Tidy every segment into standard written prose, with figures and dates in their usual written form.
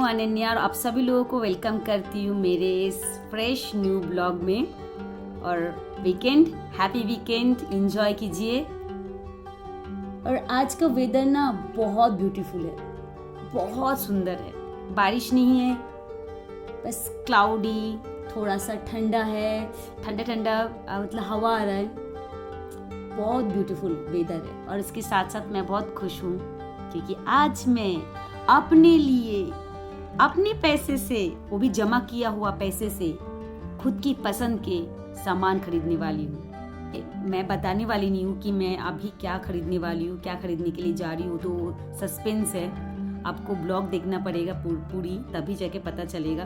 हूँ अनन्या और आप सभी लोगों को वेलकम करती हूँ मेरे इस फ्रेश न्यू ब्लॉग में। और हैप्पी वीकेंड एंजॉय कीजिए। और आज का वेदर ना बहुत ब्यूटीफुल है, बहुत सुंदर है। बारिश नहीं है, बस क्लाउडी, थोड़ा सा ठंडा है, ठंडा ठंडा मतलब हवा आ रहा है। बहुत ब्यूटीफुल वेदर है और इसके साथ साथ मैं बहुत खुश हूँ क्योंकि आज मैं अपने लिए अपने पैसे से, वो भी जमा किया हुआ पैसे से, खुद की पसंद के सामान खरीदने वाली हूँ। मैं बताने वाली नहीं हूँ कि मैं अभी क्या खरीदने वाली हूँ, क्या खरीदने के लिए जा रही हूँ, तो सस्पेंस है। आपको ब्लॉग देखना पड़ेगा पूरी, तभी जाके पता चलेगा।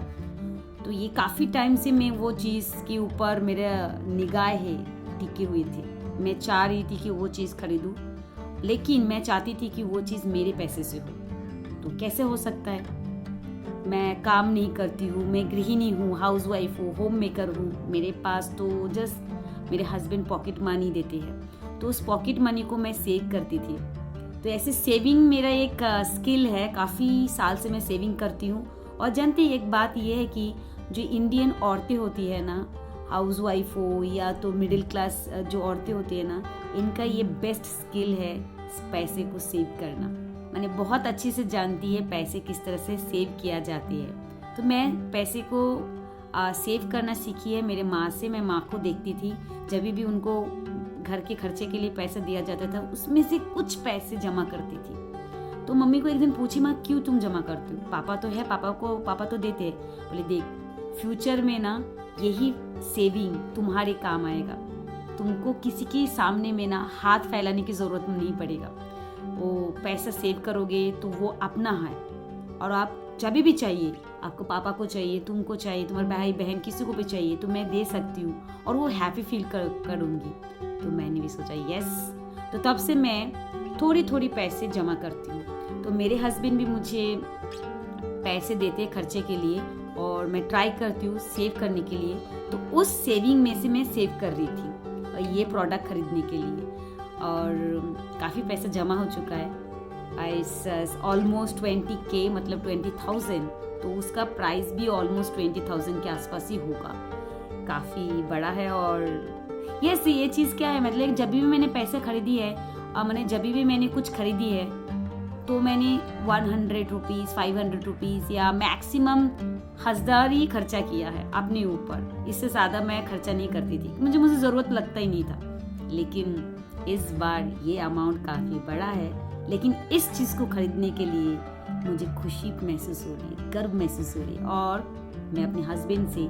तो ये काफ़ी टाइम से मैं वो चीज़ के ऊपर मेरा निगाहें टिकी हुई थी। मैं चाह रही थी कि वो चीज़ खरीदूँ, लेकिन मैं चाहती थी कि वो चीज़ मेरे पैसे से हो। तो कैसे हो सकता है? मैं काम नहीं करती हूँ, मैं गृहिणी हूँ, हाउसवाइफ हूँ, होम मेकर हूँ। मेरे पास तो जस्ट मेरे हस्बैंड पॉकेट मनी देते हैं, तो उस पॉकेट मनी को मैं सेव करती थी। तो ऐसे सेविंग मेरा एक स्किल है, काफ़ी साल से मैं सेविंग करती हूँ। और जानते ही एक बात ये है कि जो इंडियन औरतें होती है ना, हाउसवाइफ हो या तो मिडिल क्लास जो औरतें होती है ना, इनका ये बेस्ट स्किल है पैसे को सेव करना। मैंने बहुत अच्छे से जानती है पैसे किस तरह से सेव किया जाती है। तो मैं पैसे को सेव करना सीखी है मेरे माँ से। मैं माँ को देखती थी, जब भी उनको घर के खर्चे के लिए पैसा दिया जाता था, उसमें से कुछ पैसे जमा करती थी। तो मम्मी को एक दिन पूछी, माँ क्यों तुम जमा करती हो? पापा तो है, पापा तो देते हैं। बोले देख, फ्यूचर में ना यही सेविंग तुम्हारे काम आएगा। तुमको किसी के सामने में ना हाथ फैलाने की जरूरत नहीं पड़ेगा। वो पैसा सेव करोगे तो वो अपना है, और आप जब भी चाहिए, आपको पापा को चाहिए, तुमको चाहिए, तुम्हारे भाई बहन किसी को भी चाहिए, तो मैं दे सकती हूँ और वो हैप्पी फील करूँगी। तो मैंने भी सोचा यस। तो तब से मैं थोड़ी थोड़ी पैसे जमा करती हूँ। तो मेरे हस्बैंड भी मुझे पैसे देते हैं खर्चे के लिए, और मैं ट्राई करती हूँ सेव करने के लिए। तो उस सेविंग में से मैं सेव कर रही थी ये प्रोडक्ट खरीदने के लिए, और काफ़ी पैसा जमा हो चुका है। ऑलमोस्ट 20K, मतलब 20,000। तो उसका प्राइस भी ऑलमोस्ट 20,000 के आसपास ही होगा। काफ़ी बड़ा है। और ये चीज़ क्या है, मतलब जब भी मैंने पैसे खरीदी है, जब भी मैंने कुछ खरीदी है, तो मैंने 100 रुपीज़, 500 रुपीज़ या मैक्सिमम 1000 ही खर्चा किया है अपने ऊपर। इससे ज़्यादा मैं खर्चा नहीं करती थी, मुझे ज़रूरत लगता ही नहीं था। लेकिन इस बार ये अमाउंट काफ़ी बड़ा है, लेकिन इस चीज़ को खरीदने के लिए मुझे खुशी महसूस हो रही है, गर्व महसूस हो रही है। और मैं अपने हस्बैंड से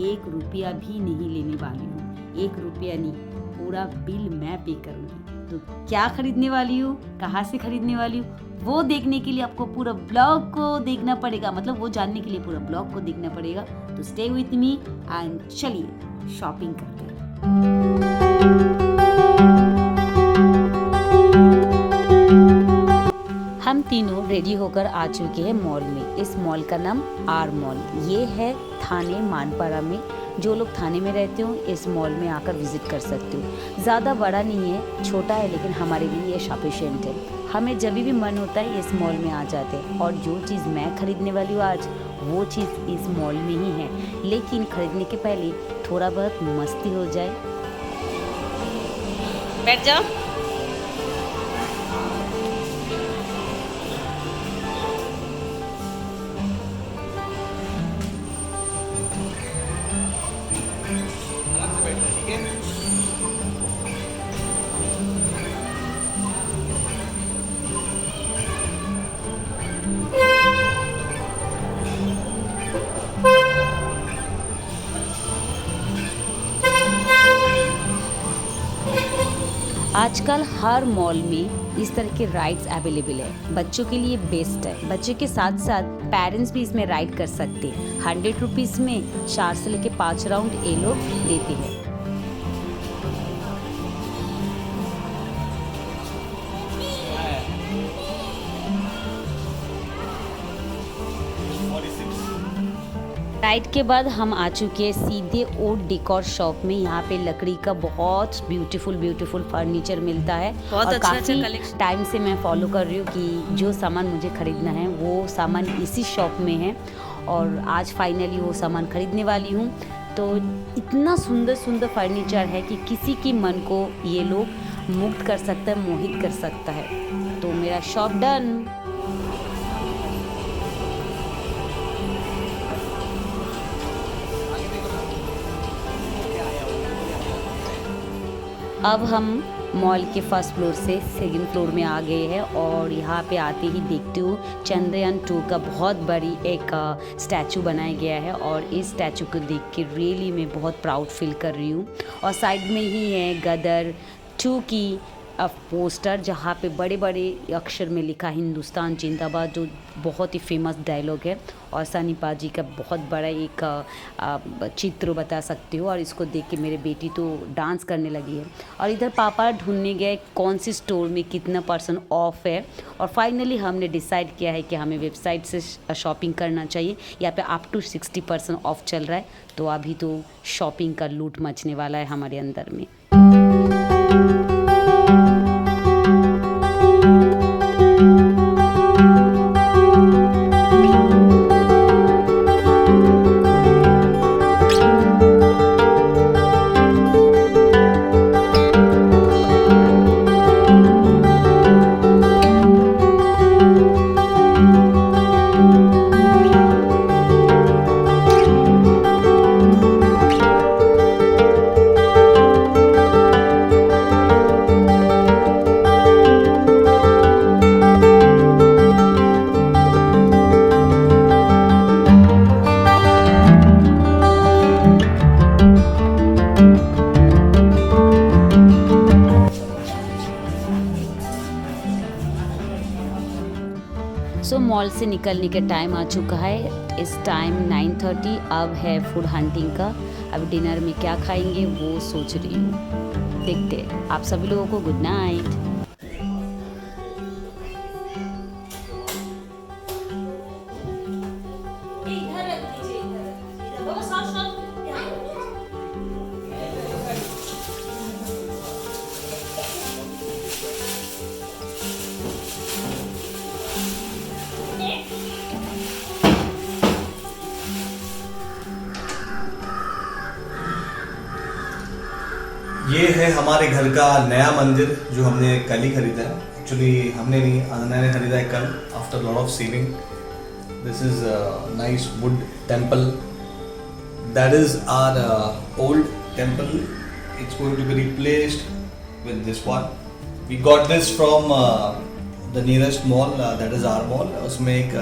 1 रुपया भी नहीं लेने वाली हूँ। 1 रुपया नहीं, पूरा बिल मैं पे करूँगी। तो क्या खरीदने वाली हूँ, कहाँ से खरीदने वाली हूँ, वो देखने के लिए आपको पूरा ब्लॉग को देखना पड़ेगा, मतलब वो जानने के लिए पूरा ब्लॉग को देखना पड़ेगा। तो स्टे विथ मी एंड चलिए शॉपिंग करते हैं। हम तीनों रेडी होकर आ चुके हैं मॉल में। इस मॉल का नाम आर मॉल, ये है थाने मानपाड़ा में। जो लोग थाने में रहते हो, इस मॉल में आकर विजिट कर सकते हो। ज़्यादा बड़ा नहीं है, छोटा है, लेकिन हमारे लिए ये सफिशिएंट है। हमें जब भी मन होता है इस मॉल में आ जाते हैं। और जो चीज़ मैं खरीदने वाली हूँ आज, वो चीज़ इस मॉल में ही है। लेकिन खरीदने के पहले थोड़ा बहुत मस्ती हो जाए। बैठ जाओ। आजकल हर मॉल में इस तरह के राइड्स अवेलेबल है। बच्चों के लिए बेस्ट है। बच्चों के साथ साथ पेरेंट्स भी इसमें राइड कर सकते हैं। 100 रुपीज़ में 4 से लेके 5 राउंड ये लोग देते हैं। राइड के बाद हम आ चुके हैं सीधे ओल्ड डेकोर शॉप में। यहाँ पे लकड़ी का बहुत ब्यूटीफुल फर्नीचर मिलता है। बहुत और काफ़ी टाइम से मैं फॉलो कर रही हूँ कि जो सामान मुझे ख़रीदना है वो सामान इसी शॉप में है, और आज फाइनली वो सामान ख़रीदने वाली हूँ। तो इतना सुंदर फर्नीचर है कि किसी की मन को ये लोग मुग्ध कर सकता है, मोहित कर सकता है। तो मेरा शॉप डन। अब हम मॉल के फर्स्ट फ्लोर से सेकंड फ्लोर में आ गए हैं, और यहाँ पे आते ही देखती हूँ चंद्रयान 2 का बहुत बड़ी एक स्टैचू बनाया गया है, और इस स्टैचू को देख के रियली मैं बहुत प्राउड फील कर रही हूँ। और साइड में ही है गदर 2 की पोस्टर, जहाँ पे बड़े अक्षर में लिखा हिंदुस्तान जिंदाबाद, जो बहुत ही फेमस डायलॉग है। और सनी पाजी का बहुत बड़ा एक चित्र बता सकती हूँ, और इसको देख के मेरे बेटी तो डांस करने लगी है। और इधर पापा ढूंढने गए कौन सी स्टोर में कितना % ऑफ है, और फाइनली हमने डिसाइड किया है कि हमें वेबसाइट से शॉपिंग करना चाहिए। यहाँ पे अप टू 60% ऑफ चल रहा है, तो अभी तो शॉपिंग का लूट मचने वाला है हमारे अंदर में। सो मॉल से निकलने का टाइम आ चुका है। इस टाइम 9:30। अब है फूड हंटिंग का। अब डिनर में क्या खाएंगे वो सोच रही हूँ, देखते हैं। आप सभी लोगों को गुड नाइट। ये है हमारे घर का नया मंदिर जो हमने कल ही खरीदा है। एक्चुअली हमने नहीं, अनन्या ने खरीदा है कल after lot of saving. This is nice wood temple. That is our old temple. Its going to be replaced with this one. We got this from the nearest mall, that is our mall. उसमें एक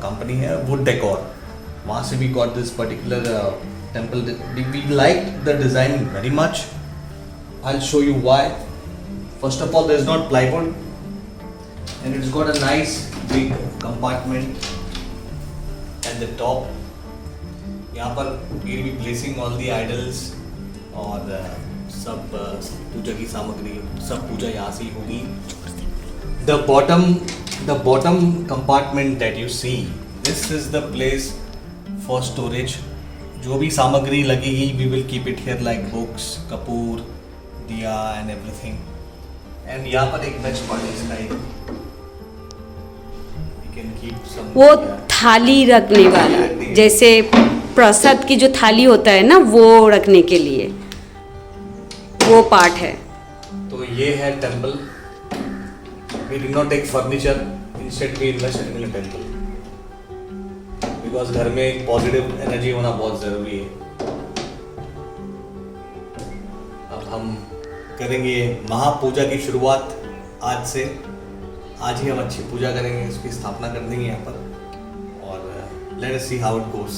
company है wood decor, वहाँ से we got this particular temple. We like the design very much. I'll show you why. First of all, there's not plywood, and it's got a nice big compartment at the top. यहाँ पर we'll be placing all the idols और सब पूजा की सामग्री, सब पूजा यहाँ से ही होगी. The bottom compartment that you see, this is the place for storage. जो भी सामग्री लगेगी, we will keep it here like books, Kapoor, दिया and everything. And यहाँ पर एक बेस्ट पार्ट है इसका, you can keep some वो थाली रखने वाला, जैसे प्रसाद की जो थाली होता है ना, वो रखने के लिए वो पार्ट है. तो ये है temple. We did not take furniture, instead we invested in a temple. Because घर में एक पॉजिटिव एनर्जी होना बहुत ज़रूरी है. अब हम करेंगे महापूजा की शुरुआत आज से. आज ही हम अच्छी पूजा करेंगे, उसकी स्थापना कर देंगे यहाँ पर, और let us see how it goes.